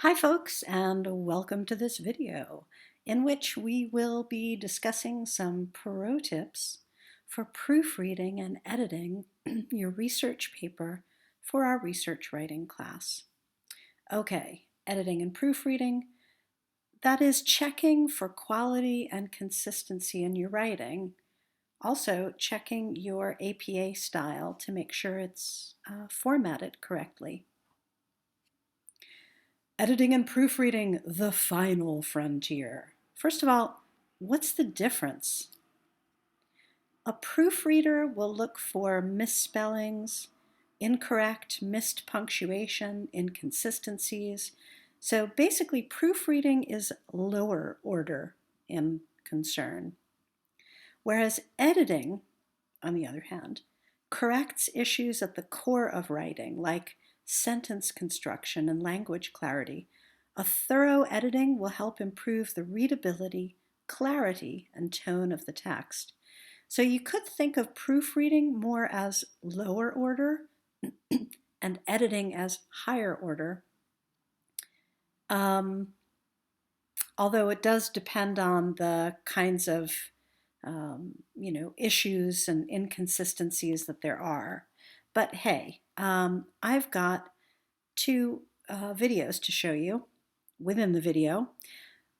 Hi folks, and welcome to this video in which we will be discussing some pro tips for proofreading and editing your research paper for our research writing class. Okay, editing and proofreading, that is checking for quality and consistency in your writing. Also checking your APA style to make sure it's formatted correctly. Editing and proofreading, the final frontier. First of all, what's the difference? A proofreader will look for misspellings, incorrect, missed punctuation, inconsistencies. So basically, proofreading is lower order in concern. Whereas editing, on the other hand, corrects issues at the core of writing, like sentence construction and language clarity. A thorough editing will help improve the readability, clarity, and tone of the text. So you could think of proofreading more as lower order and editing as higher order. Although it does depend on the kinds of issues and inconsistencies that there are. But hey, I've got two videos to show you within the video.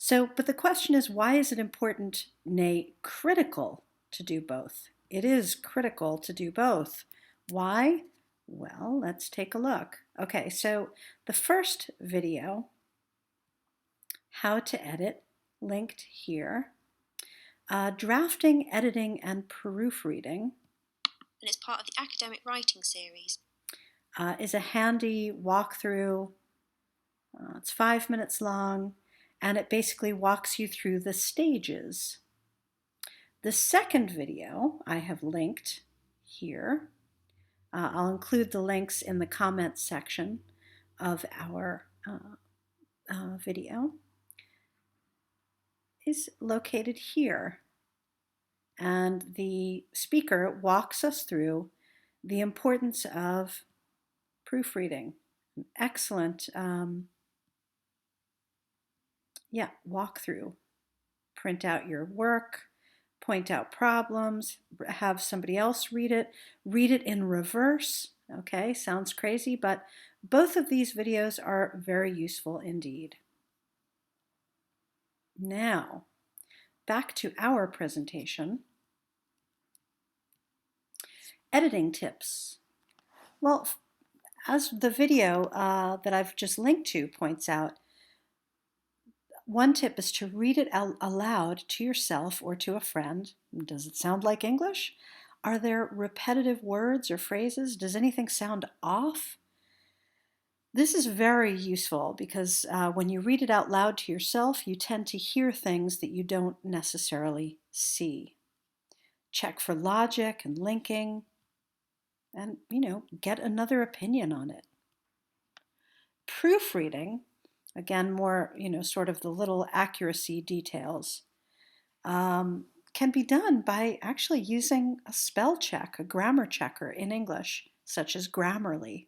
But the question is, why is it important, nay, critical to do both? It is critical to do both. Why? Well, let's take a look. Okay, so the first video, how to edit, linked here. Drafting, editing, and proofreading. And it's part of the academic writing series. Is a handy walkthrough. It's 5 minutes long, and it basically walks you through the stages. The second video I have linked here. I'll include the links in the comments section of our video. Is located here. And the speaker walks us through the importance of proofreading. An excellent walkthrough. Print out your work, point out problems, have somebody else read it in reverse. Okay, sounds crazy, but both of these videos are very useful indeed. Now, back to our presentation. Editing tips. Well, as the video that I've just linked to points out, one tip is to read it out aloud to yourself or to a friend. Does it sound like English? Are there repetitive words or phrases? Does anything sound off? This is very useful because when you read it out loud to yourself, you tend to hear things that you don't necessarily see. Check for logic and linking, and get another opinion on it. Proofreading, again, more sort of the little accuracy details, can be done by actually using a spell check, a grammar checker in English, such as Grammarly.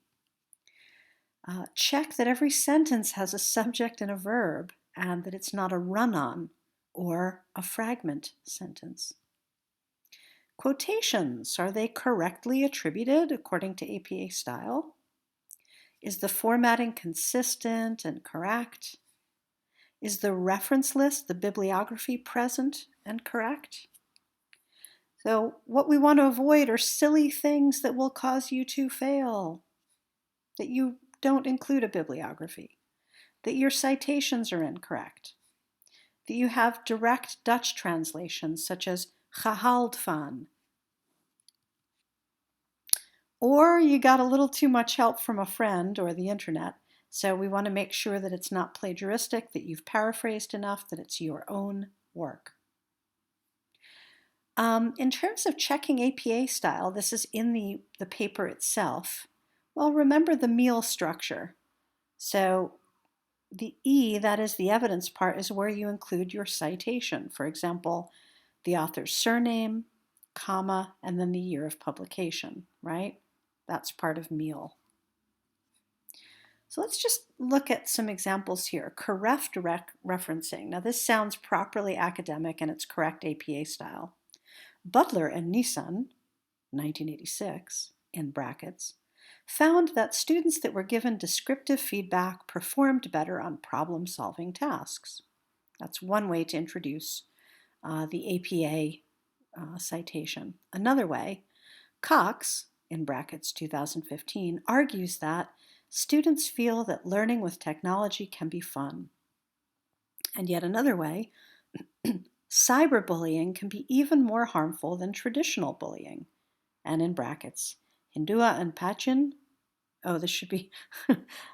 Check that every sentence has a subject and a verb, and that it's not a run-on or a fragment sentence. Quotations, are they correctly attributed according to APA style? Is the formatting consistent and correct? Is the reference list, the bibliography, present and correct? So what we want to avoid are silly things that will cause you to fail, that you don't include a bibliography, that your citations are incorrect, that you have direct Dutch translations such as gehaald van, or you got a little too much help from a friend or the internet. So we want to make sure that it's not plagiaristic, that you've paraphrased enough, that it's your own work. In terms of checking APA style, this is in the paper itself. Well, remember the meal structure. So the E, that is the evidence part, is where you include your citation. For example, the author's surname, comma, and then the year of publication, right? That's part of meal. So let's just look at some examples here. Correct referencing. Now this sounds properly academic and it's correct APA style. Butler and Nissan, 1986, in brackets, found that students that were given descriptive feedback performed better on problem-solving tasks. That's one way to introduce the APA citation. Another way, Cox, in brackets 2015, argues that students feel that learning with technology can be fun. And yet another way, cyberbullying can be even more harmful than traditional bullying. And in brackets, Hindua and Pachin, oh, this should be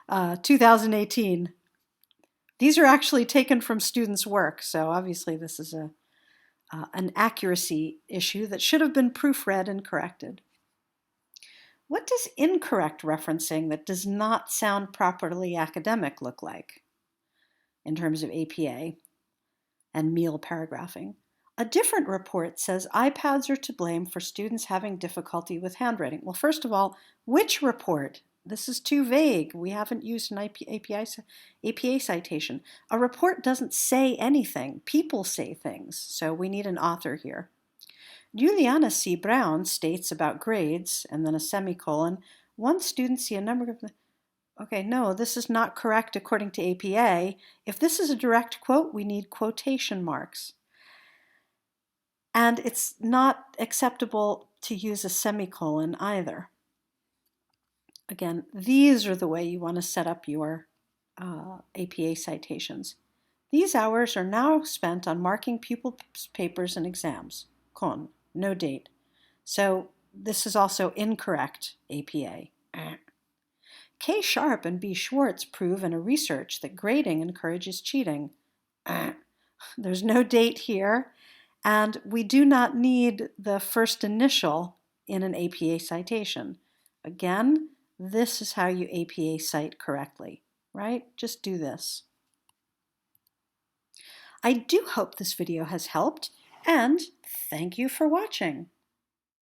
2018. These are actually taken from students' work, so obviously this is an accuracy issue that should have been proofread and corrected. What does incorrect referencing that does not sound properly academic look like in terms of APA and meal paragraphing? A different report says iPads are to blame for students having difficulty with handwriting. Well, first of all, which report? This is too vague. We haven't used an APA citation. A report doesn't say anything. People say things, so we need an author here. Juliana C. Brown states about grades, and then a semicolon, one student see a number of... Okay, no, this is not correct according to APA. If this is a direct quote, we need quotation marks. And it's not acceptable to use a semicolon either. Again, these are the way you want to set up your APA citations. These hours are now spent on marking pupils' papers and exams. Con, no date. So this is also incorrect APA. K. Sharp and B. Schwartz prove in a research that grading encourages cheating. There's no date here, and we do not need the first initial in an APA citation. Again, this is how you APA cite correctly, right? Just do this. I do hope this video has helped, and thank you for watching.